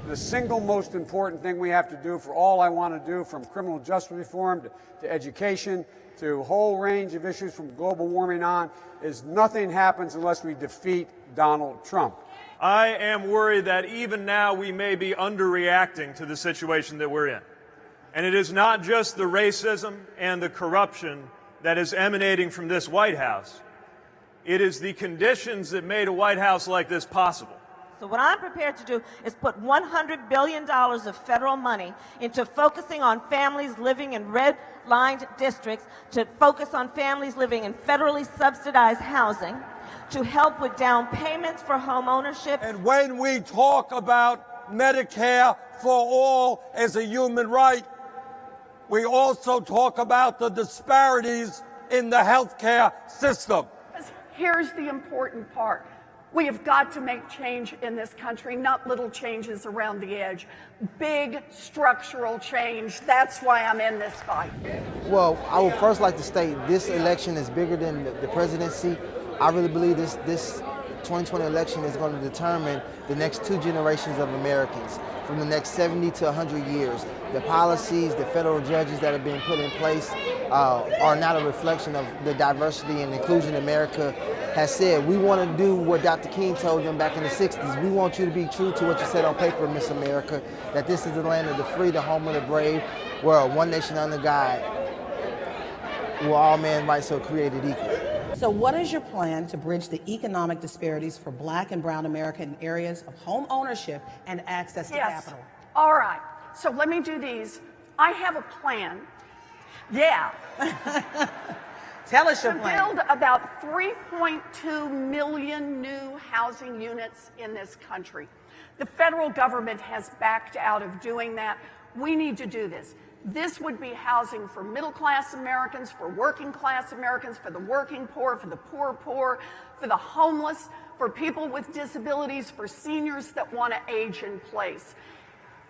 The single most important thing we have to do for all I want to do, from criminal justice reform to education to a whole range of issues from global warming on, is nothing happens unless we defeat Donald Trump. I am worried that even now we may be underreacting to the situation that we're in. And it is not just the racism and the corruption that is emanating from this White House. It is the conditions that made a White House like this possible. So what I'm prepared to do is put $100 billion of federal money into focusing on families living in red-lined districts, to focus on families living in federally subsidized housing, to help with down payments for home ownership. And when we talk about Medicare for all as a human right, we also talk about the disparities in the healthcare system. Here's the important part. We have got to make change in this country, not little changes around the edge. Big structural change. That's why I'm in this fight. Well, I would first like to state this election is bigger than the presidency. I really believe this 2020 election is going to determine the next 2 generations of Americans, from the next 70 to 100 years. The policies, the federal judges that are being put in place are not a reflection of the diversity and inclusion America has said. We want to do what Dr. King told them back in the 60s. We want you to be true to what you said on paper, Miss America, that this is the land of the free, the home of the brave, where one nation under God, where all men rights are created equal. So what is your plan to bridge the economic disparities for Black and brown America in areas of home ownership and access to capital? All right. So let me do these. I have a plan. Yeah. Tell us your to plan. build about 3.2 million new housing units in this country. The federal government has backed out of doing that. We need to do this. This would be housing for middle-class Americans, for working-class Americans, for the working poor, for the poor, for the homeless, for people with disabilities, for seniors that want to age in place.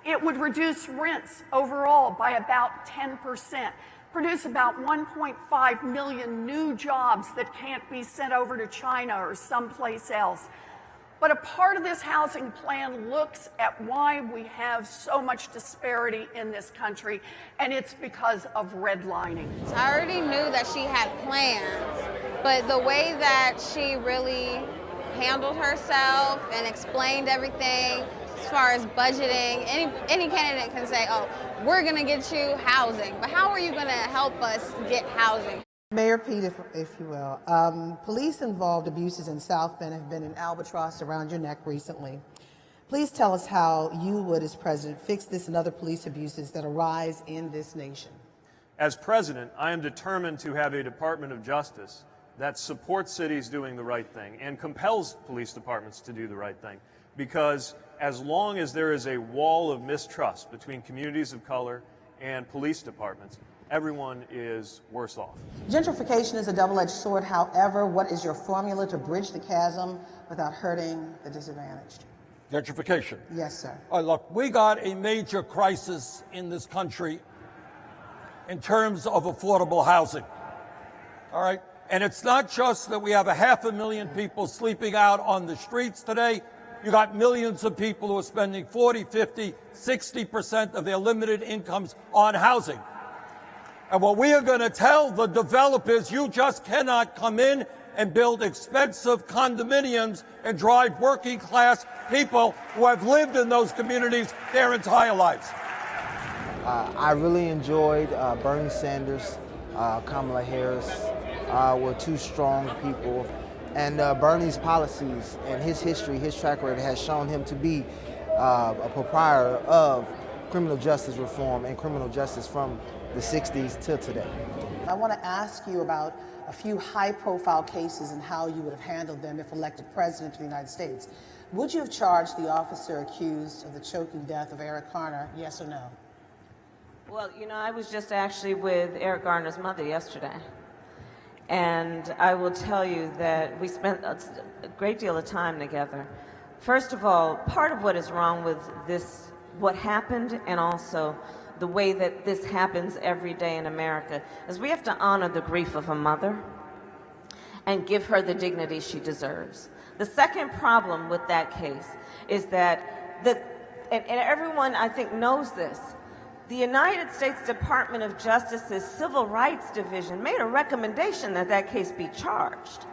It would reduce rents overall by about 10%, produce about 1.5 million new jobs that can't be sent over to China or someplace else. But a part of this housing plan looks at why we have so much disparity in this country, and it's because of redlining. I already knew that she had plans, but the way that she really handled herself and explained everything as far as budgeting, any candidate can say, oh, we're gonna get you housing, but how are you gonna help us get housing? Mayor Pete, if you will, police-involved abuses in South Bend have been an albatross around your neck recently. Please tell us how you would, as president, fix this and other police abuses that arise in this nation. As president, I am determined to have a Department of Justice that supports cities doing the right thing and compels police departments to do the right thing. Because as long as there is a wall of mistrust between communities of color and police departments, everyone is worse off. Gentrification is a double-edged sword. However, what is your formula to bridge the chasm without hurting the disadvantaged? Gentrification. Yes, sir. Look, we got a major crisis in this country in terms of affordable housing. All right? And it's not just that we have 500,000 people sleeping out on the streets today. You got millions of people who are spending 40, 50, 60% of their limited incomes on housing. And what we are going to tell the developers, you just cannot come in and build expensive condominiums and drive working class people who have lived in those communities their entire lives. I really enjoyed Bernie Sanders, Kamala Harris were two strong people. And Bernie's policies and his history, his track record has shown him to be a proprietor of criminal justice reform and criminal justice from the 60s till today. I want to ask you about a few high-profile cases and how you would have handled them if elected president of the United States. Would you have charged the officer accused of the choking death of Eric Garner, yes or no? Well, you know, I was just actually with Eric Garner's mother yesterday. And I will tell you that we spent a great deal of time together. First of all, part of what is wrong with this, what happened, and also the way that this happens every day in America, is we have to honor the grief of a mother and give her the dignity she deserves. The second problem with that case is that and everyone I think knows this, the United States Department of Justice's Civil Rights Division made a recommendation that that case be charged.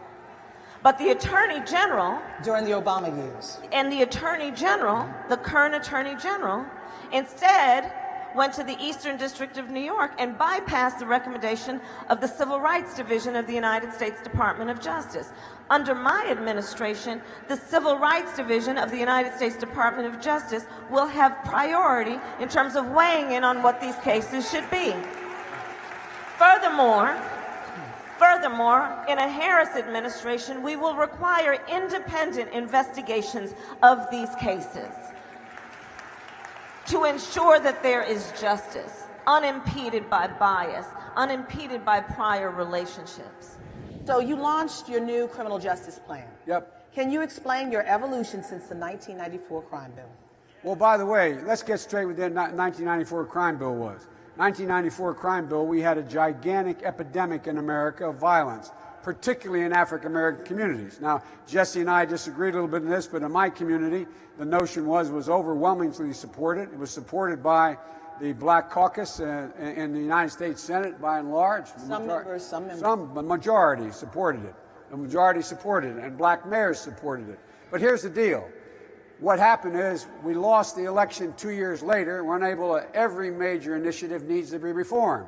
But the Attorney General, During the Obama years. and the Attorney General, the current Attorney General, instead went to the Eastern District of New York and bypassed the recommendation of the Civil Rights Division of the United States Department of Justice. Under my administration, the Civil Rights Division of the United States Department of Justice will have priority in terms of weighing in on what these cases should be. Furthermore, in a Harris administration, we will require independent investigations of these cases to ensure that there is justice, unimpeded by bias, unimpeded by prior relationships. So you launched your new criminal justice plan. Yep. Can you explain your evolution since the 1994 crime bill? Well, by the way, let's get straight with what the 1994 crime bill was. 1994 crime bill, we had a gigantic epidemic in America of violence, particularly in African American communities. Now, Jesse and I disagreed a little bit in this, but in my community, the notion was overwhelmingly supported. It was supported by the Black Caucus in the United States Senate, by and large. Some members. The majority supported it. The majority supported it, and black mayors supported it. But here's the deal. What happened is we lost the election 2 years later. We're unable to, every major initiative needs to be reformed.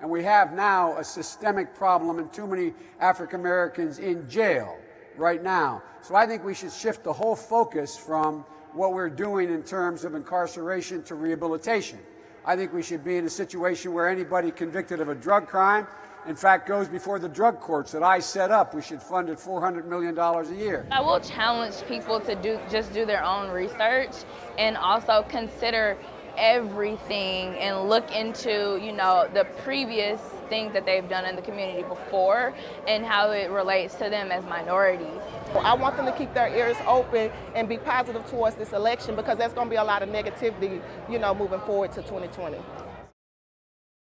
And we have now a systemic problem and too many African Americans in jail right now. So I think we should shift the whole focus from what we're doing in terms of incarceration to rehabilitation. I think we should be in a situation where anybody convicted of a drug crime, in fact, goes before the drug courts that I set up. We should fund it $400 million a year. I will challenge people to do their own research and also consider everything and look into, the previous things that they've done in the community before and how it relates to them as minorities. I want them to keep their ears open and be positive towards this election because there's going to be a lot of negativity, moving forward to 2020.